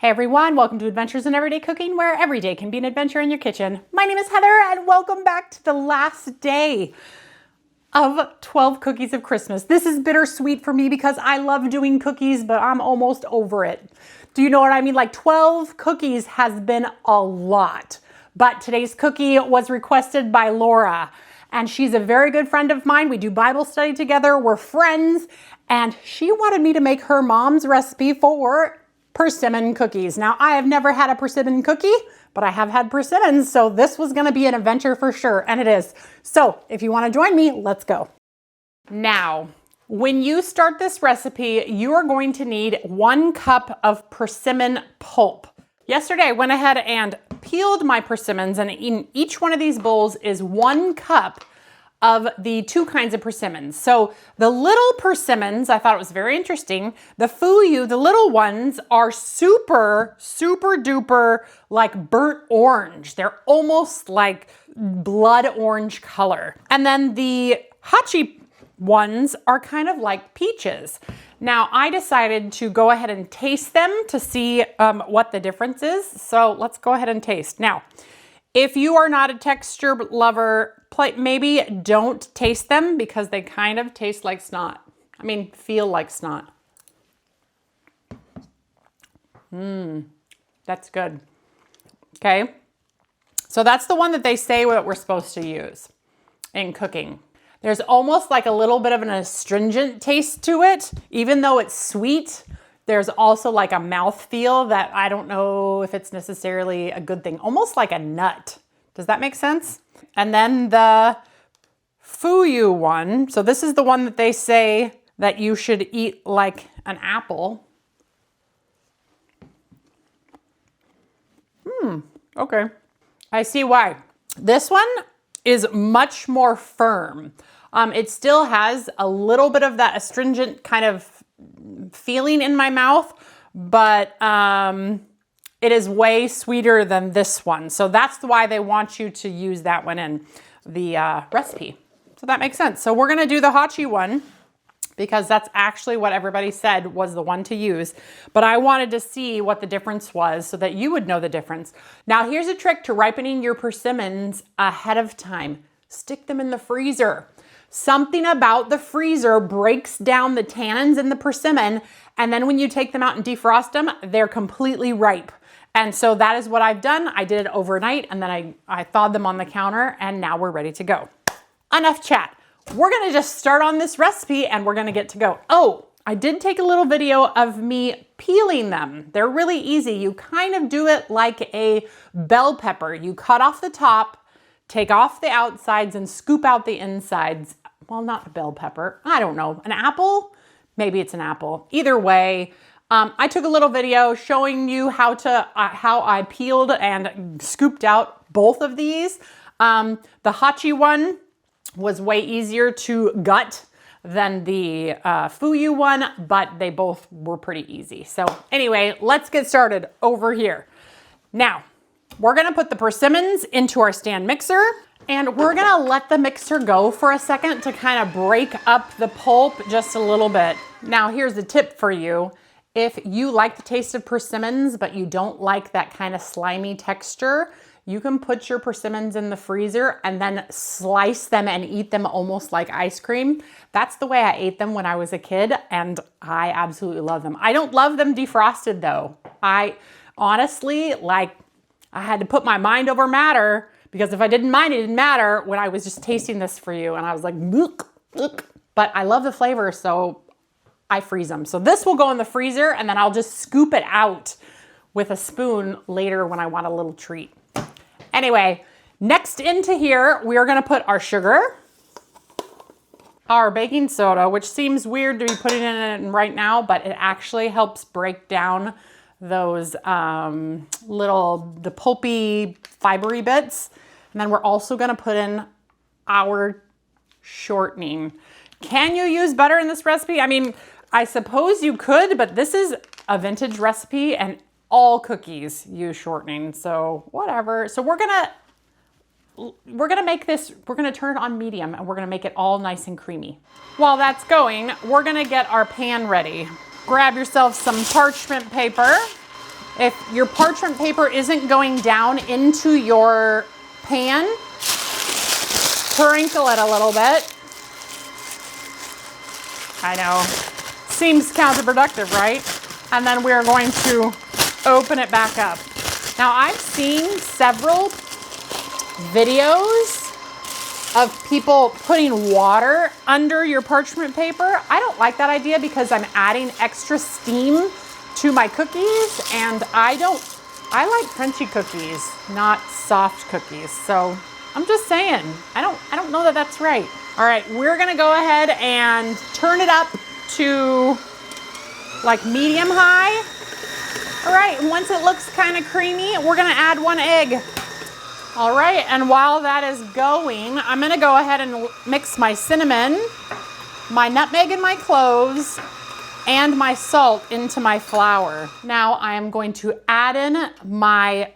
Hey everyone, welcome to Adventures in Everyday Cooking, where every day can be an adventure in your kitchen. My name is Heather and welcome back to the last day of 12 Cookies of Christmas. This is bittersweet for me because I love doing cookies, but I'm almost over it. Do you know what I mean? Like 12 cookies has been a lot, but today's cookie was requested by Laura and she's a very good friend of mine. We do Bible study together, we're friends, and she wanted me to make her mom's recipe for persimmon cookies. Now, I have never had a persimmon cookie, but I have had persimmons, so this was gonna be an adventure for sure, and it is. So if you wanna join me, let's go. Now, when you start this recipe, you are going to need 1 cup of persimmon pulp. Yesterday, I went ahead and peeled my persimmons, and in each one of these bowls is 1 cup of the 2 kinds of persimmons. So the little persimmons, I thought it was very interesting. The Fuyu, the little ones, are super duper like burnt orange. They're almost like blood orange color. And then the Hachiya ones are kind of like peaches. Now I decided to go ahead and taste them to see what the difference is. So let's go ahead and taste. Now, if you are not a texture lover, maybe don't taste them because they kind of taste like snot. I mean, feel like snot. That's good. Okay, so that's the one that they say what we're supposed to use in cooking. There's almost like a little bit of an astringent taste to it. Even though it's sweet, there's also like a mouthfeel that I don't know if it's necessarily a good thing. Almost like a nut. Does that make sense? And then the Fuyu one. So this is the one that they say that you should eat like an apple. Okay. I see why. This one is much more firm. It still has a little bit of that astringent kind of feeling in my mouth, but it is way sweeter than this one. So that's why they want you to use that one in the recipe. So that makes sense. So we're gonna do the Hachiya one because that's actually what everybody said was the one to use. But I wanted to see what the difference was so that you would know the difference. Now here's a trick to ripening your persimmons ahead of time. Stick them in the freezer. Something about the freezer breaks down the tannins in the persimmon, and then when you take them out and defrost them, they're completely ripe. And so that is what I've done. I did it overnight and then I thawed them on the counter and now we're ready to go. Enough chat. We're gonna just start on this recipe and we're gonna get to go. Oh, I did take a little video of me peeling them. They're really easy. You kind of do it like a bell pepper. You cut off the top, take off the outsides and scoop out the insides. Well, not a bell pepper. I don't know, an apple? Maybe it's an apple. Either way, I took a little video showing you how I peeled and scooped out both of these. The Hachiya one was way easier to gut than the Fuyu one, but they both were pretty easy. So anyway, let's get started over here. Now, we're gonna put the persimmons into our stand mixer and we're gonna let the mixer go for a second to kind of break up the pulp just a little bit. Now, here's a tip for you. If you like the taste of persimmons, but you don't like that kind of slimy texture, you can put your persimmons in the freezer and then slice them and eat them almost like ice cream. That's the way I ate them when I was a kid, and I absolutely love them. I don't love them defrosted though. I honestly, like, I had to put my mind over matter because if I didn't mind, it didn't matter when I was just tasting this for you and I was like, look. But I love the flavor, so I freeze them. So this will go in the freezer and then I'll just scoop it out with a spoon later when I want a little treat. Anyway, next into here, we are gonna put our sugar, our baking soda, which seems weird to be putting it in right now, but it actually helps break down those the pulpy, fibery bits. And then we're also gonna put in our shortening. Can you use butter in this recipe? I mean, I suppose you could, but this is a vintage recipe and all cookies use shortening, so whatever. So we're gonna make this, we're gonna turn it on medium and we're gonna make it all nice and creamy. While that's going, we're gonna get our pan ready. Grab yourself some parchment paper If your parchment paper isn't going down into your pan, sprinkle it a little bit. I know, seems counterproductive, right? And then we're going to open it back up. Now I've seen several videos of people putting water under your parchment paper. I don't like that idea because I'm adding extra steam to my cookies, and I like crunchy cookies, not soft cookies. So I'm just saying, I don't know that that's right. All right, we're gonna go ahead and turn it up to like medium high. All right, and once it looks kind of creamy, we're gonna add 1 egg. All right, and while that is going, I'm gonna go ahead and mix my cinnamon, my nutmeg and my cloves, and my salt into my flour. Now I am going to add in my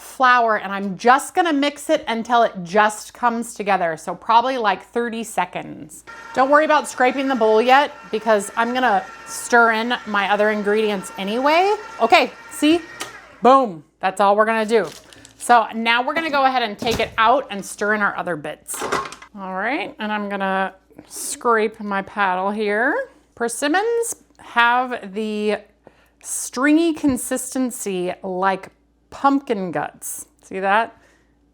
flour, and I'm just gonna mix it until it just comes together. So probably like 30 seconds. Don't worry about scraping the bowl yet because I'm gonna stir in my other ingredients anyway. Okay, see? Boom, that's all we're gonna do. So now we're gonna go ahead and take it out and stir in our other bits. All right, and I'm gonna scrape my paddle here. Persimmons have the stringy consistency like pumpkin guts. See that?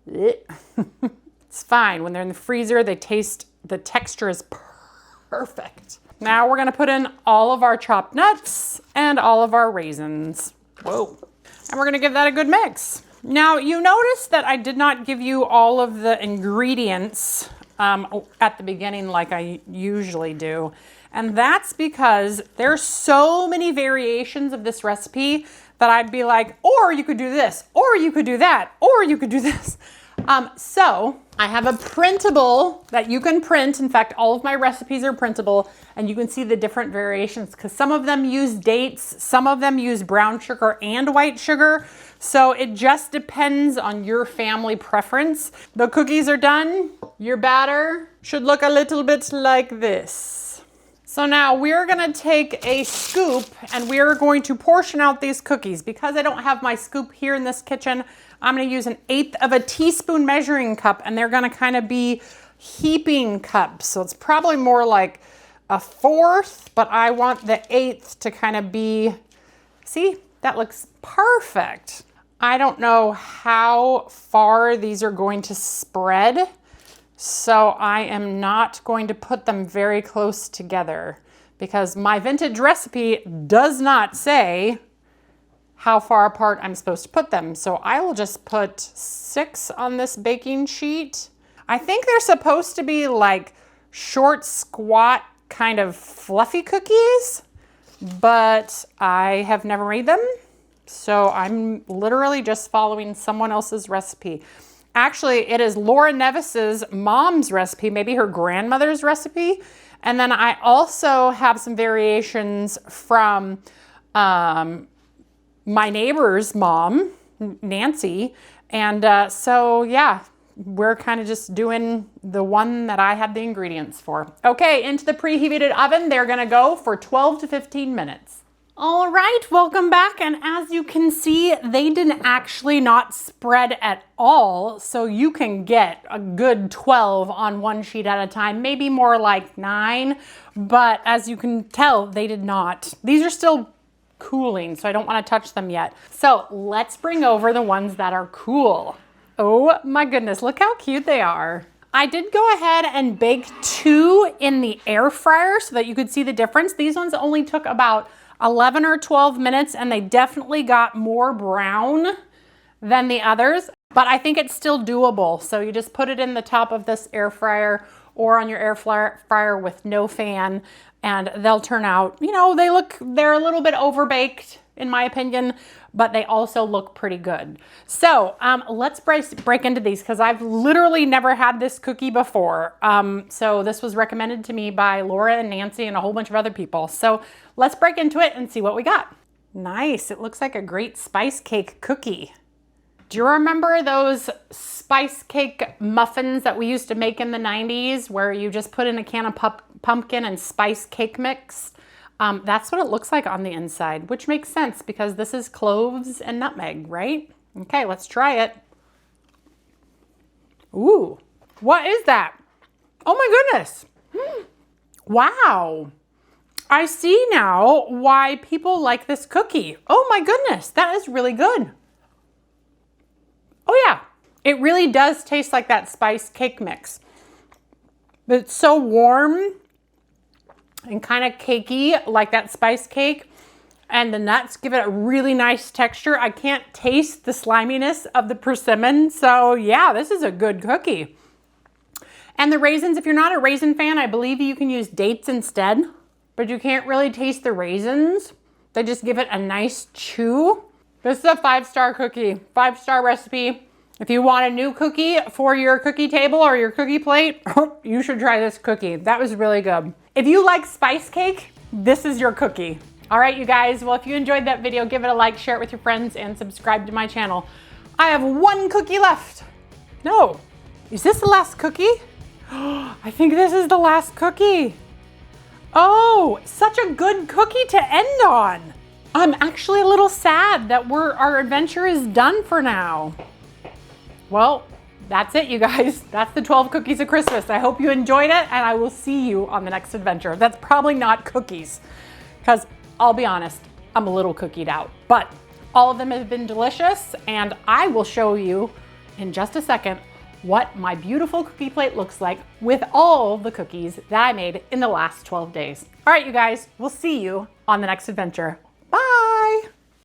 It's fine. When they're in the freezer, they taste, the texture is perfect. Now we're gonna put in all of our chopped nuts and all of our raisins. Whoa. And we're gonna give that a good mix. Now you notice that I did not give you all of the ingredients at the beginning like I usually do. And that's because there's so many variations of this recipe that I'd be like, or you could do this, or you could do that, or you could do this. So I have a printable that you can print. In fact, all of my recipes are printable, and you can see the different variations because some of them use dates, some of them use brown sugar and white sugar. So it just depends on your family preference. The cookies are done. Your batter should look a little bit like this. So now we're gonna take a scoop and we're going to portion out these cookies. Because I don't have my scoop here in this kitchen, I'm gonna use 1/8 of a teaspoon measuring cup, and they're gonna kind of be heaping cups. So it's probably more like 1/4, but I want the 1/8 to kind of be, see, that looks perfect. I don't know how far these are going to spread, so I am not going to put them very close together because my vintage recipe does not say how far apart I'm supposed to put them. So I will just put 6 on this baking sheet. I think they're supposed to be like short, squat, kind of fluffy cookies, but I have never made them. So I'm literally just following someone else's recipe. Actually, it is Laura Nevis's mom's recipe, maybe her grandmother's recipe. And then I also have some variations from my neighbor's mom, Nancy. And so yeah, we're kind of just doing the one that I had the ingredients for. Okay, into the preheated oven, they're gonna go for 12 to 15 minutes. All right, welcome back. And as you can see, they didn't actually not spread at all. So you can get a good 12 on one sheet at a time, maybe more like 9. But as you can tell, they did not. These are still cooling, so I don't want to touch them yet. So let's bring over the ones that are cool. Oh my goodness, look how cute they are. I did go ahead and bake 2 in the air fryer so that you could see the difference. These ones only took about 11 or 12 minutes, and they definitely got more brown than the others, but I think it's still doable. So you just put it in the top of this air fryer or on your air fryer with no fan, and they'll turn out, you know, they're a little bit overbaked in my opinion, but they also look pretty good. So let's break into these because I've literally never had this cookie before. So this was recommended to me by Laura and Nancy and a whole bunch of other people. So let's break into it and see what we got. Nice, it looks like a great spice cake cookie. Do you remember those spice cake muffins that we used to make in the 90s where you just put in a can of pumpkin and spice cake mix? That's what it looks like on the inside, which makes sense because this is cloves and nutmeg, right? Okay, let's try it. Ooh, what is that? Oh my goodness. Wow. I see now why people like this cookie. Oh my goodness, that is really good. Oh yeah, it really does taste like that spice cake mix. But it's so warm and kind of cakey like that spice cake. And the nuts give it a really nice texture. I can't taste the sliminess of the persimmon. So yeah, this is a good cookie. And the raisins, if you're not a raisin fan, I believe you can use dates instead, but you can't really taste the raisins. They just give it a nice chew. This is a 5-star cookie, 5-star recipe. If you want a new cookie for your cookie table or your cookie plate, you should try this cookie. That was really good. If you like spice cake, this is your cookie. All right, you guys, well, if you enjoyed that video, give it a like, share it with your friends, and subscribe to my channel. I have 1 cookie left. No, is this the last cookie? I think this is the last cookie. Oh, such a good cookie to end on. I'm actually a little sad that our adventure is done for now. Well, that's it, you guys. That's the 12 cookies of Christmas. I hope you enjoyed it, and I will see you on the next adventure. That's probably not cookies, because I'll be honest, I'm a little cookied out. But all of them have been delicious, and I will show you in just a second what my beautiful cookie plate looks like with all the cookies that I made in the last 12 days. All right, you guys, we'll see you on the next adventure.